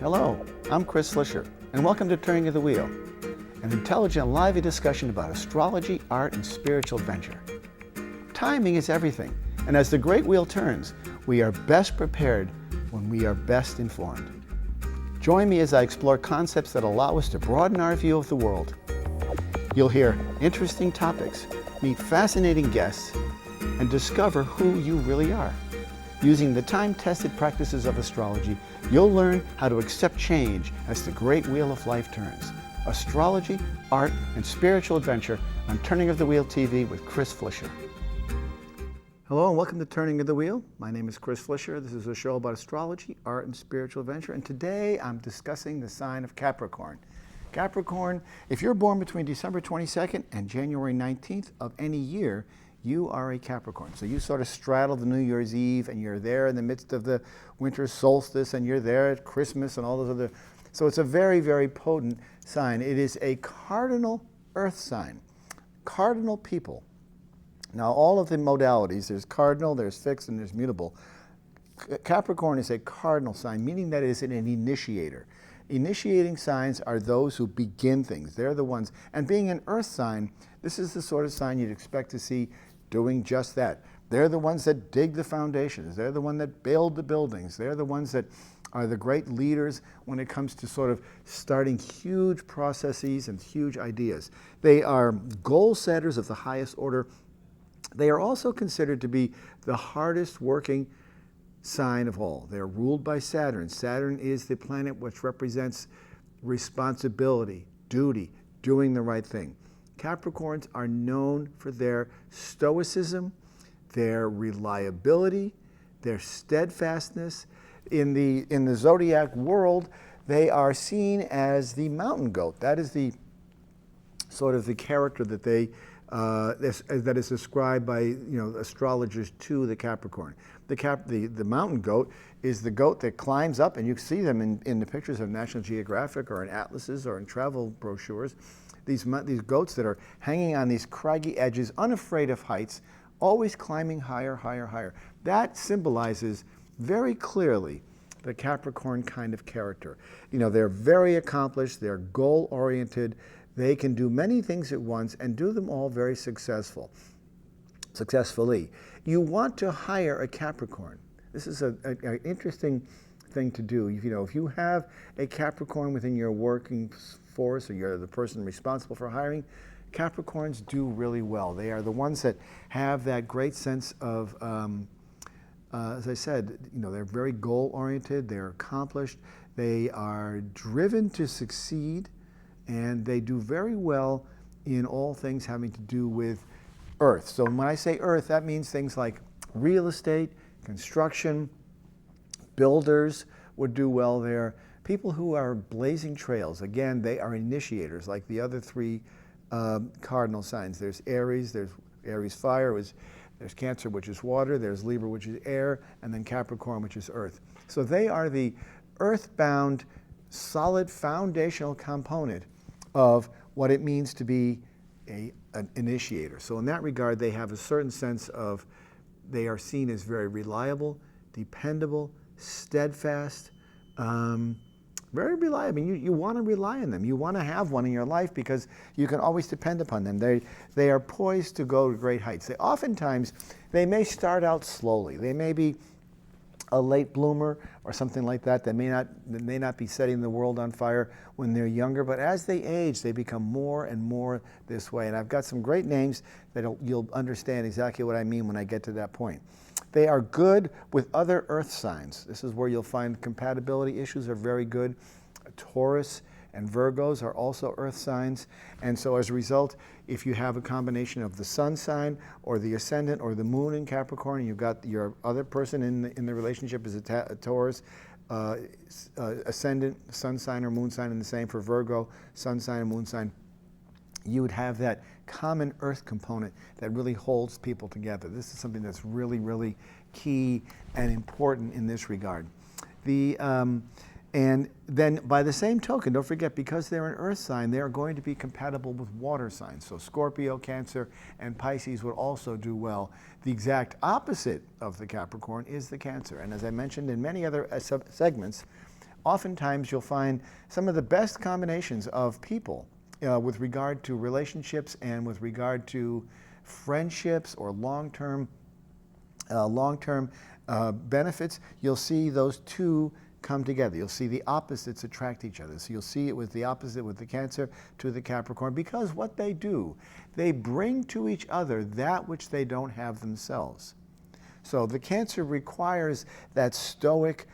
Hello, I'm Chris Flisher, and welcome to Turning of the Wheel, an intelligent, lively discussion about astrology, art, and spiritual adventure. Timing is everything, and as the great wheel turns, we are best prepared when we are best informed. Join me as I explore concepts that allow us to broaden our view of the world. You'll hear interesting topics, meet fascinating guests, and discover who you really are. Using the time-tested practices of astrology, you'll learn how to accept change as the great wheel of life turns. Astrology, art, and spiritual adventure on Turning of the Wheel TV with Chris Flisher. Hello and welcome to Turning of the Wheel. My name is Chris Flisher. This is a show about astrology, art, and spiritual adventure. And today I'm discussing the sign of Capricorn. Capricorn, if you're born between December 22nd and January 19th of any year, you are a Capricorn. So you sort of straddle the New Year's Eve and you're there in the midst of the winter solstice and you're there at Christmas and all those other. So it's a very, very potent sign. It is a cardinal earth sign. Cardinal people. Now all of the modalities, there's cardinal, there's fixed, and there's mutable. Capricorn is a cardinal sign, meaning that it is an initiator. Initiating signs are those who begin things. They're the ones. And being an earth sign, this is the sort of sign you'd expect to see doing just that. They're the ones that dig the foundations. They're the ones that build the buildings. They're the ones that are the great leaders when it comes to sort of starting huge processes and huge ideas. They are goal setters of the highest order. They are also considered to be the hardest working sign of all. They're ruled by Saturn. Saturn is the planet which represents responsibility, duty, doing the right thing. Capricorns are known for their stoicism, their reliability, their steadfastness. In the zodiac world, they are seen as the mountain goat. That is the sort of the character that that is ascribed by astrologers to the Capricorn. The mountain goat is the goat that climbs up, and you see them in the pictures of National Geographic or in atlases or in travel brochures. These goats that are hanging on these craggy edges, unafraid of heights, always climbing higher, higher, higher. That symbolizes very clearly the Capricorn kind of character. They're very accomplished, they're goal-oriented, they can do many things at once and do them all very successfully. You want to hire a Capricorn. This is an interesting thing to do. If you have a Capricorn within your working force, or you're the person responsible for hiring, Capricorns do really well. They are the ones that have that great sense of, as I said, they're very goal-oriented, they're accomplished, they are driven to succeed, and they do very well in all things having to do with earth. So when I say earth, that means things like real estate, construction, builders would do well there. People who are blazing trails, again, they are initiators, like the other three cardinal signs. There's Aries fire, there's Cancer, which is water, there's Libra, which is air, and then Capricorn, which is earth. So they are the earthbound, solid, foundational component of what it means to be an initiator. So in that regard, they have a certain sense of, they are seen as very reliable, dependable, steadfast, very reliable. You want to rely on them. You want to have one in your life because you can always depend upon them. They are poised to go to great heights. Oftentimes, they may start out slowly. They may be a late bloomer or something like that. They may not be setting the world on fire when they're younger, but as they age, they become more and more this way. And I've got some great names that you'll understand exactly what I mean when I get to that point. They are good with other earth signs. This is where you'll find compatibility issues are very good. Taurus and Virgos are also earth signs. And so as a result, if you have a combination of the sun sign or the ascendant or the moon in Capricorn, and you've got your other person in the relationship is a Taurus, ascendant, sun sign or moon sign, and the same for Virgo, sun sign and moon sign, you would have that common earth component that really holds people together. This is something that's really, really key and important in this regard. And then by the same token, don't forget, because they're an earth sign, they are going to be compatible with water signs. So Scorpio, Cancer, and Pisces would also do well. The exact opposite of the Capricorn is the Cancer. And as I mentioned in many other segments, oftentimes you'll find some of the best combinations of people with regard to relationships and with regard to friendships or long-term benefits. You'll see those two come together. You'll see the opposites attract each other. So you'll see it with the opposite, with the Cancer to the Capricorn, because what they do, they bring to each other that which they don't have themselves. So the Cancer requires that stoic,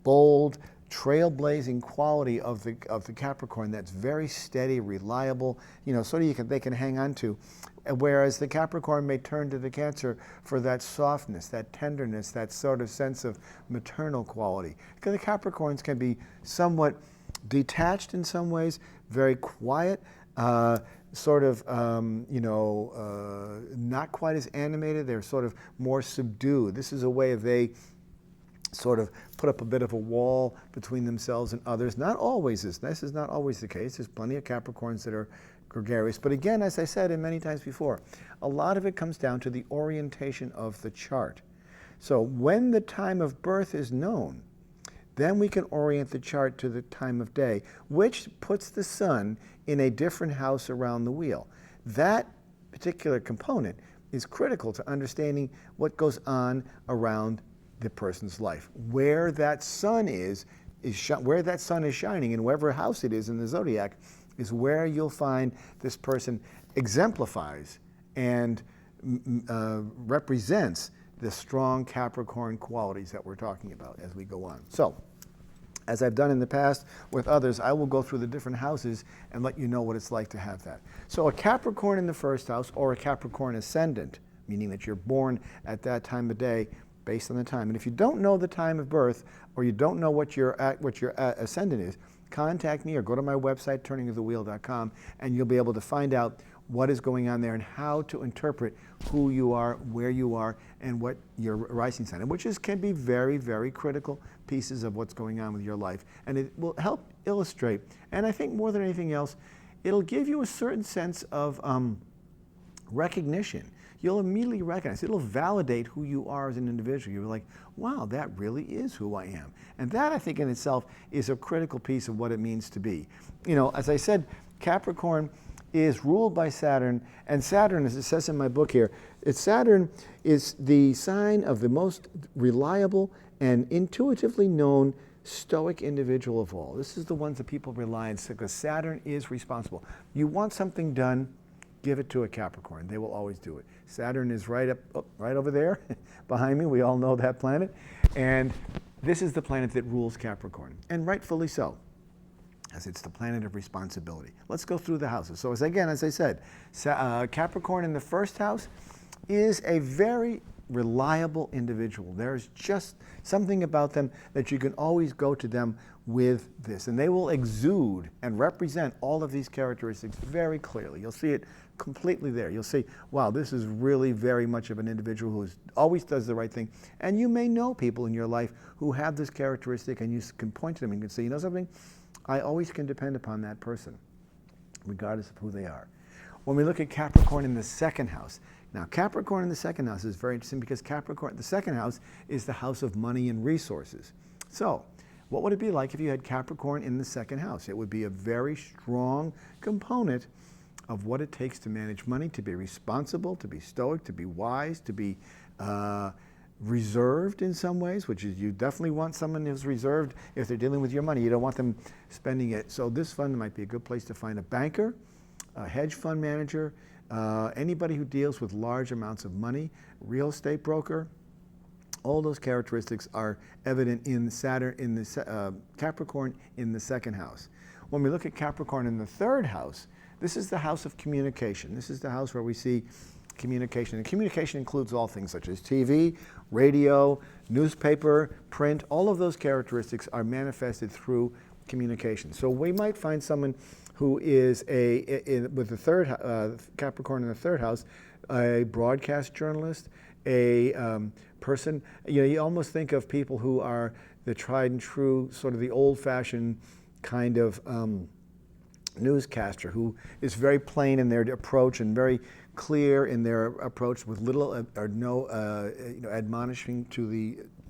bold, trailblazing quality of the Capricorn that's very steady, reliable, sort of they can hang on to. Whereas the Capricorn may turn to the Cancer for that softness, that tenderness, that sort of sense of maternal quality. Because the Capricorns can be somewhat detached in some ways, very quiet, not quite as animated. They're sort of more subdued. This is a way of they sort of put up a bit of a wall between themselves and others. Not always this is not always the case. There's plenty of Capricorns that are gregarious. But again, as I said and many times before, a lot of it comes down to the orientation of the chart. So when the time of birth is known, then we can orient the chart to the time of day, which puts the sun in a different house around the wheel. That particular component is critical to understanding what goes on around the person's life. Where that sun is where that sun is shining, in whatever house it is in the zodiac, is where you'll find this person exemplifies and represents the strong Capricorn qualities that we're talking about as we go on. So, as I've done in the past with others, I will go through the different houses and let you know what it's like to have that. So a Capricorn in the first house, or a Capricorn ascendant, meaning that you're born at that time of day based on the time. And if you don't know the time of birth, or you don't know what your ascendant is, contact me or go to my website, turningofthewheel.com, and you'll be able to find out what is going on there and how to interpret who you are, where you are, and what your rising sign is, which can be very, very critical pieces of what's going on with your life. And it will help illustrate, and I think more than anything else, it'll give you a certain sense of recognition. You'll immediately recognize, it'll validate who you are as an individual. You're like, wow, that really is who I am. And that, I think, in itself is a critical piece of what it means to be. As I said, Capricorn is ruled by Saturn, and Saturn, as it says in my book here, Saturn is the sign of the most reliable and intuitively known stoic individual of all. This is the ones that people rely on, because Saturn is responsible. You want something done, give it to a Capricorn. They will always do it. Saturn is right over there behind me. We all know that planet. And this is the planet that rules Capricorn, and rightfully so, as it's the planet of responsibility. Let's go through the houses. So as I said, Capricorn in the first house is a very reliable individual. There's just something about them that you can always go to them with this, and they will exude and represent all of these characteristics very clearly. You'll see it completely there. You'll see, wow, this is really very much of an individual who always does the right thing. And you may know people in your life who have this characteristic, and you can point to them and you can say, you know something? I always can depend upon that person, regardless of who they are. When we look at Capricorn in the second house, now Capricorn in the second house is very interesting, because Capricorn, the second house, is the house of money and resources. So, what would it be like if you had Capricorn in the second house? It would be a very strong component of what it takes to manage money, to be responsible, to be stoic, to be wise, to be reserved in some ways, which is, you definitely want someone who's reserved if they're dealing with your money. You don't want them spending it. So this fund might be a good place to find a banker, a hedge fund manager, anybody who deals with large amounts of money, real estate broker. All those characteristics are evident in Saturn, in the Capricorn in the second house. When we look at Capricorn in the third house, this is the house of communication. This is the house where we see communication. And communication includes all things such as TV, radio, newspaper, print. All of those characteristics are manifested through communication. So we might find someone who is with the third Capricorn in the third house, a broadcast journalist, a person. You almost think of people who are the tried and true, sort of the old-fashioned kind of newscaster, who is very plain in their approach and very clear in their approach, with little or no admonishing to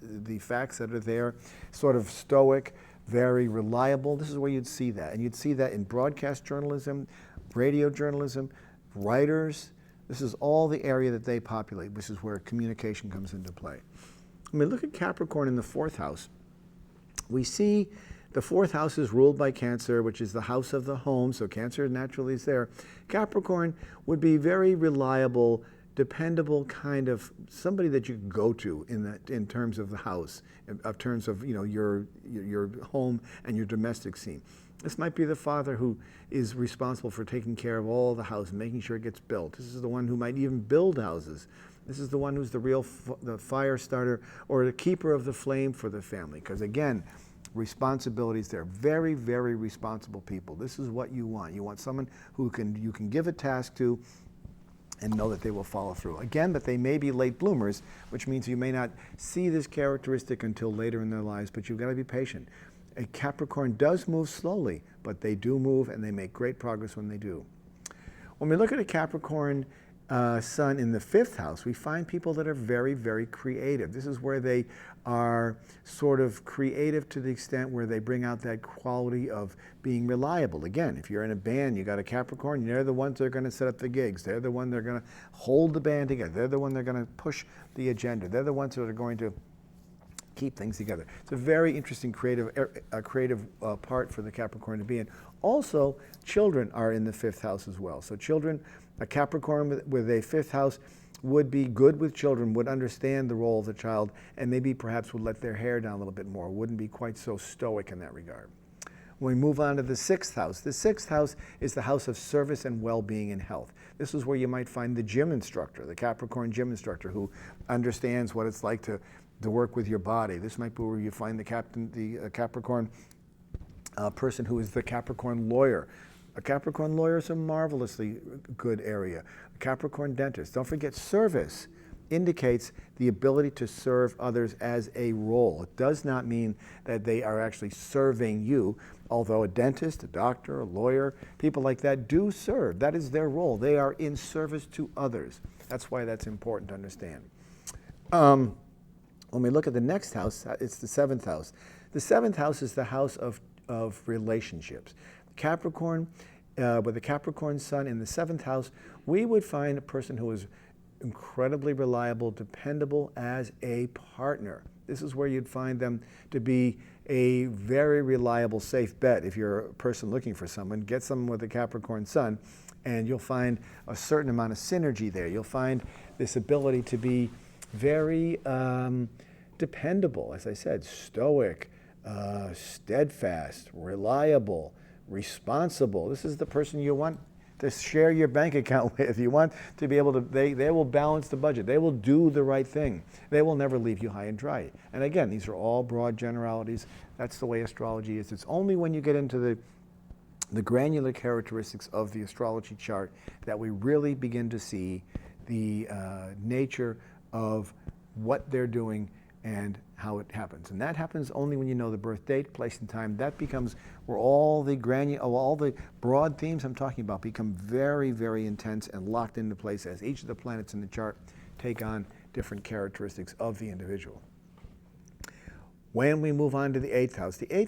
the facts that are there, sort of stoic, very reliable. This is where you'd see that. And you'd see that in broadcast journalism, radio journalism, writers. This is all the area that they populate, which is where communication comes into play. When we look at Capricorn in the 4th house, we see the 4th house is ruled by Cancer, which is the house of the home, so Cancer naturally is there. Capricorn would be very reliable, dependable kind of somebody that you can go to in terms of the house, in terms of your home and your domestic scene. This might be the father who is responsible for taking care of all the house, making sure it gets built. This is the one who might even build houses. This is the one who's the real the fire starter or the keeper of the flame for the family. Because again, responsibilities, they're very, very responsible people. This is what you want. You want someone who you can give a task to and know that they will follow through. Again, that they may be late bloomers, which means you may not see this characteristic until later in their lives, but you've got to be patient. A Capricorn does move slowly, but they do move and they make great progress when they do. When we look at a Capricorn sun in the 5th house, we find people that are very, very creative. This is where they are sort of creative to the extent where they bring out that quality of being reliable. Again, if you're in a band, you got a Capricorn, they're the ones that are going to set up the gigs. They're the one that are going to hold the band together. They're the one that are going to push the agenda. They're the ones that are going to keep things together. It's a very interesting creative part for the Capricorn to be in. Also, children are in the 5th house as well. So children, a Capricorn with a 5th house would be good with children, would understand the role of the child, and maybe perhaps would let their hair down a little bit more, wouldn't be quite so stoic in that regard. When we move on to the 6th house, the 6th house is the house of service and well-being and health. This is where you might find the gym instructor, the Capricorn gym instructor, who understands what it's like to work with your body. This might be where you find the Capricorn person who is the Capricorn lawyer. A Capricorn lawyer is a marvelously good area. A Capricorn dentist. Don't forget, service indicates the ability to serve others as a role. It does not mean that they are actually serving you, although a dentist, a doctor, a lawyer, people like that do serve. That is their role. They are in service to others. That's why that's important to understand. When we look at the next house, it's the 7th house. The 7th house is the house of relationships. Capricorn, with a Capricorn sun in the 7th house, we would find a person who is incredibly reliable, dependable as a partner. This is where you'd find them to be a very reliable, safe bet. If you're a person looking for someone, get someone with a Capricorn sun, and you'll find a certain amount of synergy there. You'll find this ability to be very dependable, as I said, stoic, steadfast, reliable, responsible. This is the person you want to share your bank account with. You want to be able to, they will balance the budget. They will do the right thing. They will never leave you high and dry. And again, these are all broad generalities. That's the way astrology is. It's only when you get into the granular characteristics of the astrology chart that we really begin to see the nature of what they're doing and how it happens. And that happens only when you know the birth date, place, and time. That becomes where all the broad themes I'm talking about become very, very intense and locked into place as each of the planets in the chart take on different characteristics of the individual. When we move on to the 8th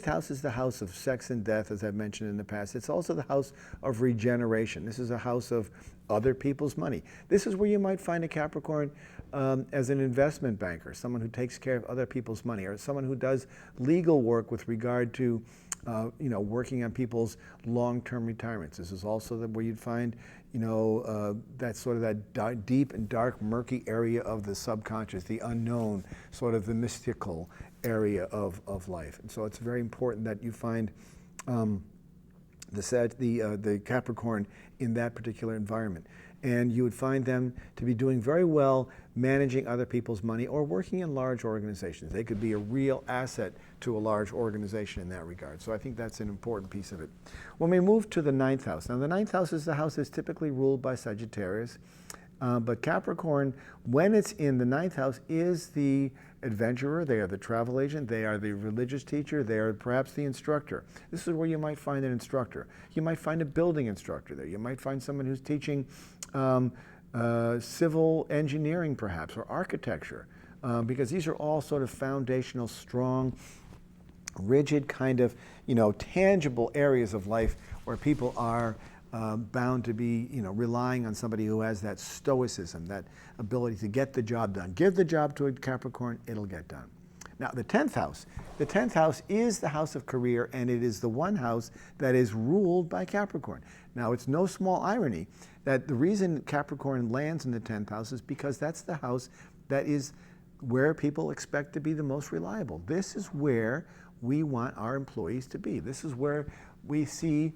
house is the house of sex and death, as I've mentioned in the past. It's also the house of regeneration. This is a house of other people's money. This is where you might find a Capricorn as an investment banker, someone who takes care of other people's money, or someone who does legal work with regard to working on people's long-term retirements. This is also where you'd find that sort of that deep and dark, murky area of the subconscious, the unknown, sort of the mystical area of life. And so it's very important that you find the Capricorn in that particular environment. And you would find them to be doing very well managing other people's money or working in large organizations. They could be a real asset to a large organization in that regard. So I think that's an important piece of it. When we move to the 9th house, now the 9th house is the house that's typically ruled by Sagittarius. But Capricorn, when it's in the 9th house, is the adventurer. They are the travel agent. They are the religious teacher. They are perhaps the instructor. This is where you might find an instructor. You might find a building instructor there. You might find someone who's teaching civil engineering, perhaps, or architecture, because these are all sort of foundational, strong rigid kind of, tangible areas of life where people are bound to be, relying on somebody who has that stoicism, that ability to get the job done. Give the job to a Capricorn, it'll get done. Now, the 10th house is the house of career, and it is the one house that is ruled by Capricorn. Now, it's no small irony that the reason Capricorn lands in the 10th house is because that's the house that is where people expect to be the most reliable. This is where we want our employees to be. This is where we see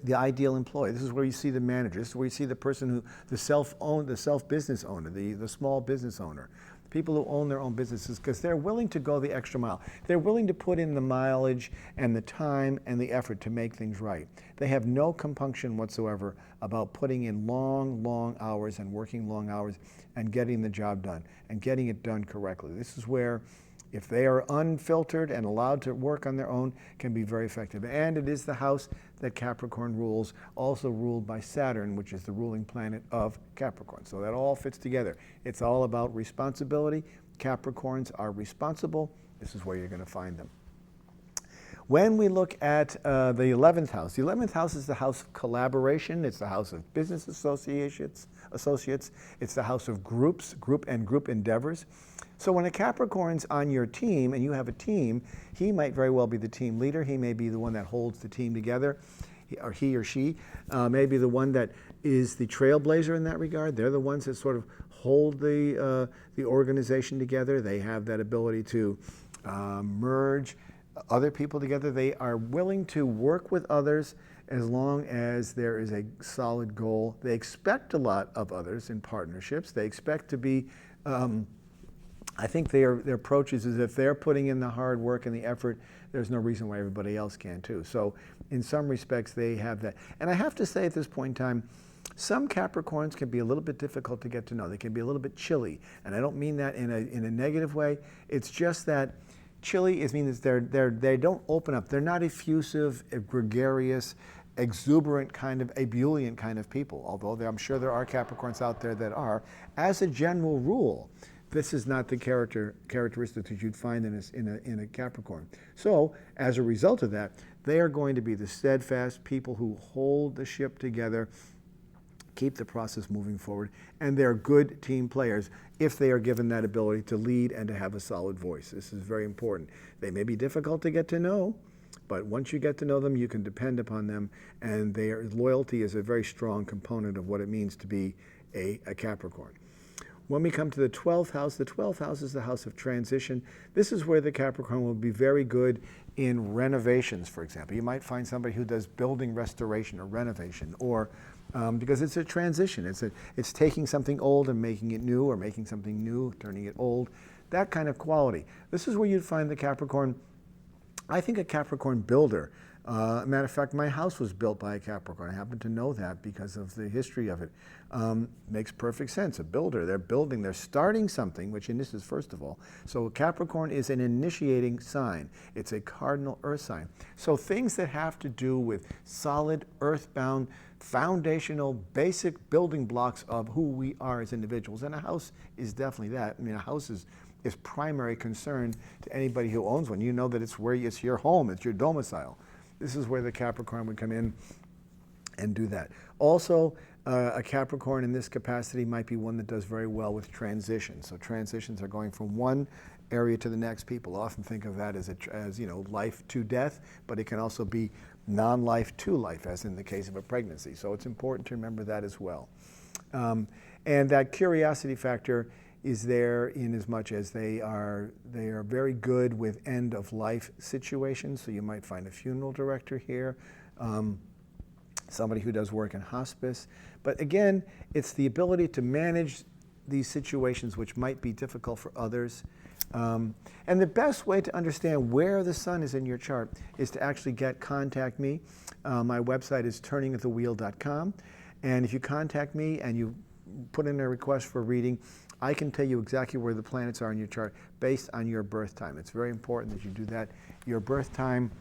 the ideal employee. This is where you see the manager. This is where you see the person the self-business owner, the small business owner. People who own their own businesses, because they're willing to go the extra mile. They're willing to put in the mileage and the time and the effort to make things right. They have no compunction whatsoever about putting in long hours and working long hours and getting the job done and getting it done correctly. This is where, if they are unfiltered and allowed to work on their own, can be very effective. And it is the house that Capricorn rules, also ruled by Saturn, which is the ruling planet of Capricorn. So that all fits together. It's all about responsibility. Capricorns are responsible. This is where you're going to find them. When we look at the 11th house is the house of collaboration. It's the house of business associates. It's the house of group endeavors. So when a Capricorn's on your team and you have a team, he might very well be the team leader. He may be the one that holds the team together, he or she may be the one that is the trailblazer in that regard. They're the ones that sort of hold the organization together. They have that ability to merge other people together. They are willing to work with others as long as there is a solid goal. They expect a lot of others in partnerships. They expect to be I think their approach is if they're putting in the hard work and the effort, there's no reason why everybody else can too. So in some respects, they have that. And I have to say at this point in time, some Capricorns can be a little bit difficult to get to know. They can be a little bit chilly. And I don't mean that in a negative way. It's just that chilly means they don't open up. They're not effusive, gregarious, exuberant kind of ebullient kind of people, although I'm sure there are Capricorns out there that are. As a general rule, this is not the characteristic that you'd find in a Capricorn. So, as a result of that, they are going to be the steadfast people who hold the ship together, keep the process moving forward, and they're good team players if they are given that ability to lead and to have a solid voice. This is very important. They may be difficult to get to know, but once you get to know them, you can depend upon them, and their loyalty is a very strong component of what it means to be a Capricorn. When we come to the 12th house is the house of transition. This is where the Capricorn will be very good in renovations, for example. You might find somebody who does building restoration or renovation, or because it's a transition. It's taking something old and making it new, or making something new, turning it old, that kind of quality. This is where you'd find the Capricorn, I think a Capricorn builder. Matter of fact, my house was built by a Capricorn. I happen to know that because of the history of it. Makes perfect sense. A builder, they're starting something, which in this is first of all. So Capricorn is an initiating sign. It's a cardinal earth sign. So things that have to do with solid, earthbound, foundational, basic building blocks of who we are as individuals. And a house is definitely that. I mean, a house is primary concern to anybody who owns one. You know that it's your home, it's your domicile. This is where the Capricorn would come in and do that. Also, a Capricorn in this capacity might be one that does very well with transitions. So transitions are going from one area to the next. People often think of that as life to death, but it can also be non-life to life, as in the case of a pregnancy. So it's important to remember that as well. And that curiosity factor is there in as much as they are very good with end of life situations. So you might find a funeral director here, somebody who does work in hospice. But again, it's the ability to manage these situations which might be difficult for others. And the best way to understand where the sun is in your chart is to actually contact me. My website is turningofthewheel.com. And if you contact me and you put in a request for a reading, I can tell you exactly where the planets are in your chart based on your birth time. It's very important that you do that. Your birth time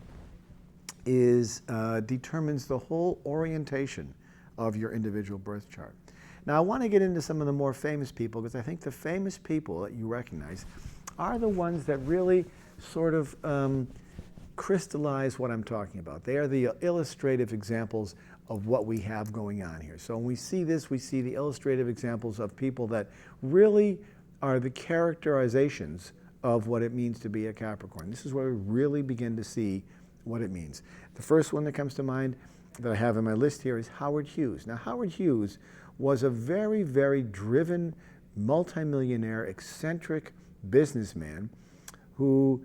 determines the whole orientation of your individual birth chart. Now, I want to get into some of the more famous people, because I think the famous people that you recognize are the ones that really sort of crystallize what I'm talking about. They are the illustrative examples of what we have going on here. So when we see this, we see the illustrative examples of people that really are the characterizations of what it means to be a Capricorn. This is where we really begin to see what it means. The first one that comes to mind that I have in my list here is Howard Hughes. Now, Howard Hughes was a very, very driven, multimillionaire, eccentric businessman who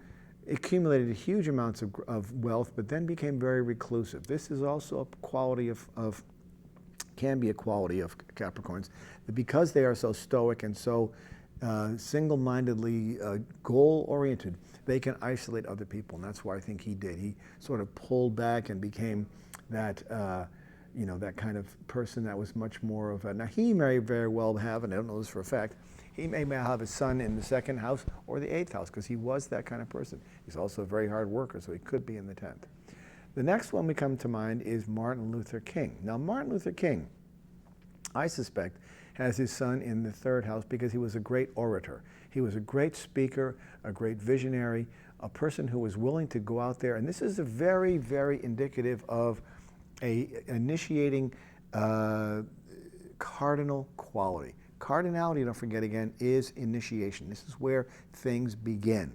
accumulated huge amounts of wealth, but then became very reclusive. This is also a quality can be a quality of Capricorns, that because they are so stoic and so single-mindedly goal-oriented, they can isolate other people, and that's why I think he did. He sort of pulled back and became that, that kind of person that was much more of a, now he may very well have, and I don't know this for a fact, he may have a son in the second house or the eighth house, because he was that kind of person. He's also a very hard worker, so he could be in the 10th. The next one we come to mind is Martin Luther King. Now, Martin Luther King, I suspect, has his son in the 3rd house because he was a great orator. He was a great speaker, a great visionary, a person who was willing to go out there. And this is a very, very indicative of a initiating cardinal quality. Cardinality, don't forget again, is initiation. This is where things begin.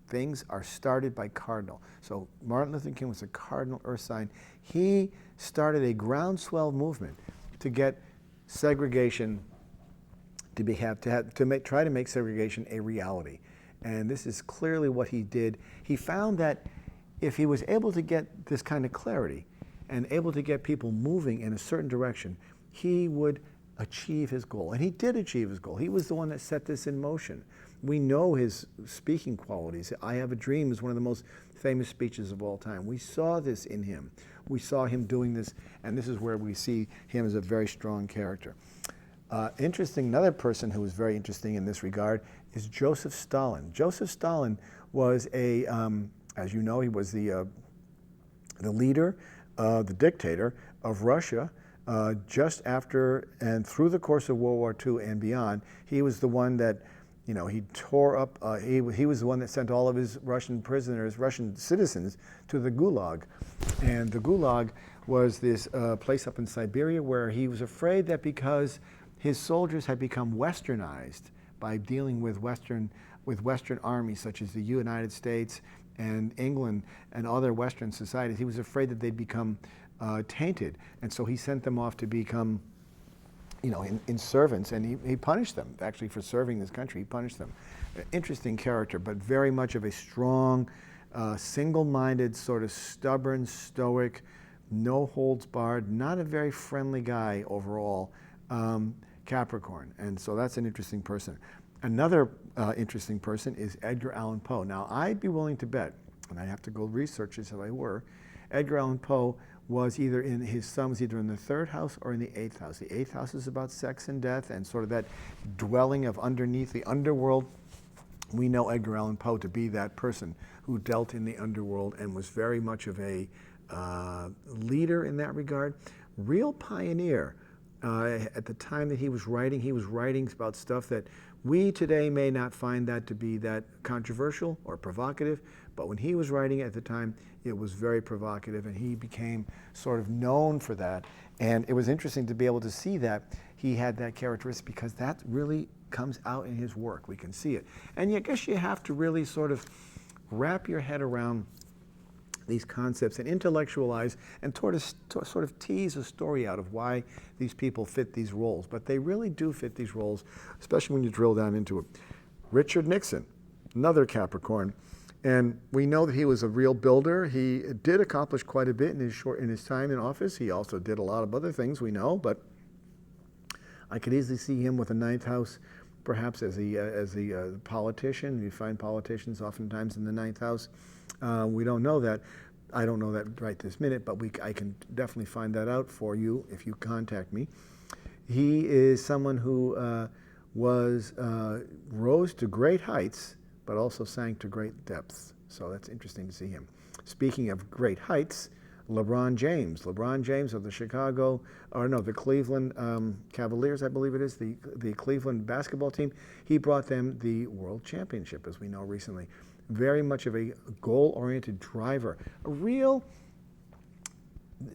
Things are started by cardinal. So Martin Luther King was a cardinal earth sign. He started a groundswell movement to get segregation try to make segregation a reality. And this is clearly what he did. He found that if he was able to get this kind of clarity and able to get people moving in a certain direction, he would achieve his goal. And he did achieve his goal. He was the one that set this in motion. We know his speaking qualities. I Have a Dream is one of the most famous speeches of all time. We saw this in him. We saw him doing this, and this is where we see him as a very strong character. Another person who was very interesting in this regard is Joseph Stalin. Joseph Stalin was as you know, he was the leader, the dictator of Russia just after and through the course of World War II and beyond. He was the one that, he tore up, he was the one that sent all of his Russian prisoners, Russian citizens, to the Gulag. And the Gulag was this place up in Siberia where he was afraid that because his soldiers had become westernized by dealing with Western armies such as the United States and England and other Western societies, he was afraid that they'd become tainted. And so he sent them off to become in servants, and he punished them, actually, for serving this country. He punished them. Interesting character, but very much of a strong, single-minded, sort of stubborn, stoic, no holds barred, not a very friendly guy overall, Capricorn. And so that's an interesting person. Another interesting person is Edgar Allan Poe. Now, I'd be willing to bet, and I'd have to go research this if I were, Edgar Allan Poe was his son was either in the 3rd house or in the 8th house. The 8th house is about sex and death and sort of that dwelling of underneath the underworld. We know Edgar Allan Poe to be that person who dealt in the underworld and was very much of a leader in that regard. Real pioneer. At the time that he was writing about stuff that we today may not find that to be that controversial or provocative, but when he was writing at the time, it was very provocative, and he became sort of known for that. And it was interesting to be able to see that he had that characteristic, because that really comes out in his work. We can see it. And I guess you have to really sort of wrap your head around these concepts and intellectualize and sort of tease a story out of why these people fit these roles. But they really do fit these roles, especially when you drill down into it. Richard Nixon, another Capricorn. And we know that he was a real builder. He did accomplish quite a bit in his time in office. He also did a lot of other things, we know, but I could easily see him with a 9th house, perhaps as a politician. You find politicians oftentimes in the 9th house. We don't know that. I don't know that right this minute, but I can definitely find that out for you if you contact me. He is someone who rose to great heights, but also sank to great depths. So that's interesting to see him. Speaking of great heights, LeBron James of the Cleveland Cavaliers, I believe it is, the Cleveland basketball team. He brought them the world championship, as we know recently. very much of a goal-oriented driver. A real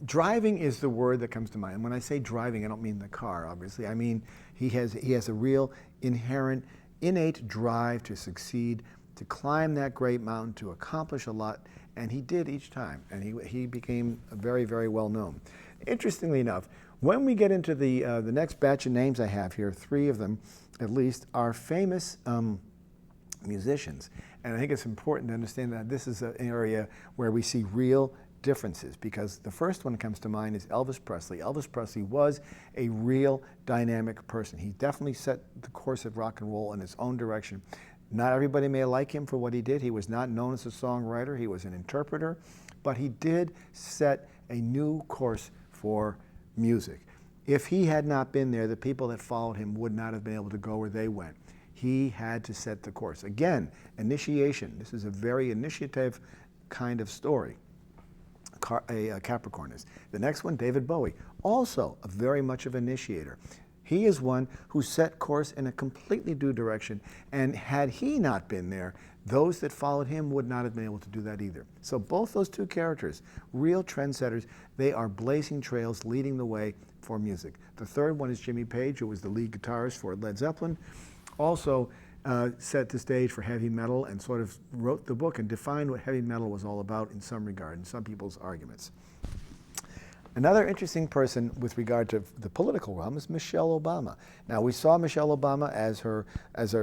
driving is the word that comes to mind. And when I say driving, I don't mean the car, obviously. I mean he has a real inherent, innate drive to succeed, to climb that great mountain, to accomplish a lot, and he did each time, and he became very, very well known. Interestingly enough, when we get into the next batch of names I have here, 3 of them at least are famous musicians, and I think it's important to understand that this is an area where we see real differences, because the first one that comes to mind is Elvis Presley. Elvis Presley was a real dynamic person. He definitely set the course of rock and roll in his own direction. Not everybody may like him for what he did. He was not known as a songwriter. He was an interpreter, but he did set a new course for music. If he had not been there, the people that followed him would not have been able to go where they went. He had to set the course. Again, initiation. This is a very initiative kind of story. A Capricorn is. The next one, David Bowie, also a very much of an initiator. He is one who set course in a completely new direction, and had he not been there, those that followed him would not have been able to do that either. So both those 2 characters, real trendsetters, they are blazing trails leading the way for music. The third one is Jimmy Page, who was the lead guitarist for Led Zeppelin, also set the stage for heavy metal and sort of wrote the book and defined what heavy metal was all about in some regard, in some people's arguments. Another interesting person with regard to the political realm is Michelle Obama. Now, we saw Michelle Obama as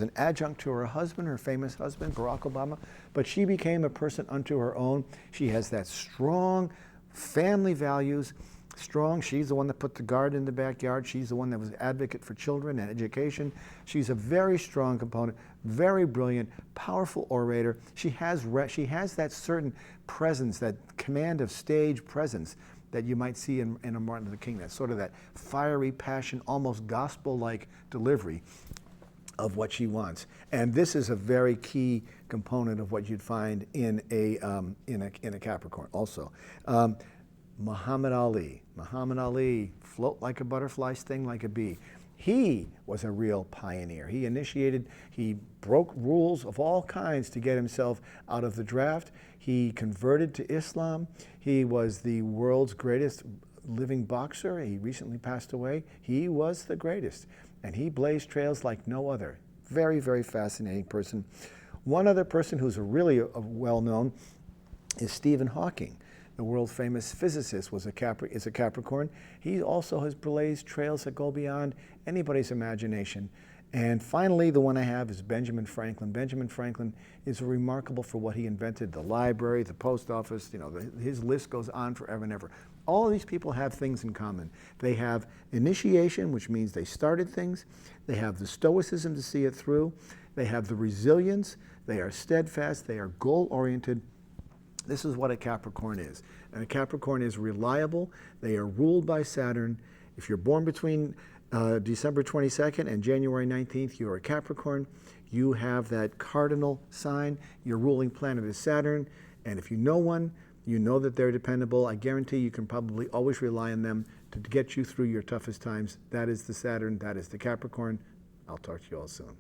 an adjunct to her husband, her famous husband, Barack Obama, but she became a person unto her own. She has that strong family values. She's the one that put the garden in the backyard. She's the one that was an advocate for children and education. She's a very strong component, very brilliant, powerful orator. She has that certain presence, that command of stage presence that you might see in a Martin Luther King, that sort of that fiery passion, almost gospel-like delivery of what she wants. And this is a very key component of what you'd find in a Capricorn also. Muhammad Ali, float like a butterfly, sting like a bee. He was a real pioneer. He broke rules of all kinds to get himself out of the draft. He converted to Islam. He was the world's greatest living boxer. He recently passed away. He was the greatest, and he blazed trails like no other. Very, very fascinating person. One other person who's really well-known is Stephen Hawking. The world-famous physicist is a Capricorn. He also has blazed trails that go beyond anybody's imagination. And finally, the one I have is Benjamin Franklin. Benjamin Franklin is remarkable for what he invented: the library, the post office. His list goes on forever and ever. All of these people have things in common. They have initiation, which means they started things. They have the stoicism to see it through. They have the resilience. They are steadfast. They are goal-oriented. This is what a Capricorn is. And a Capricorn is reliable. They are ruled by Saturn. If you're born between December 22nd and January 19th, you're a Capricorn. You have that cardinal sign. Your ruling planet is Saturn. And if you know one, you know that they're dependable. I guarantee you can probably always rely on them to get you through your toughest times. That is the Saturn. That is the Capricorn. I'll talk to you all soon.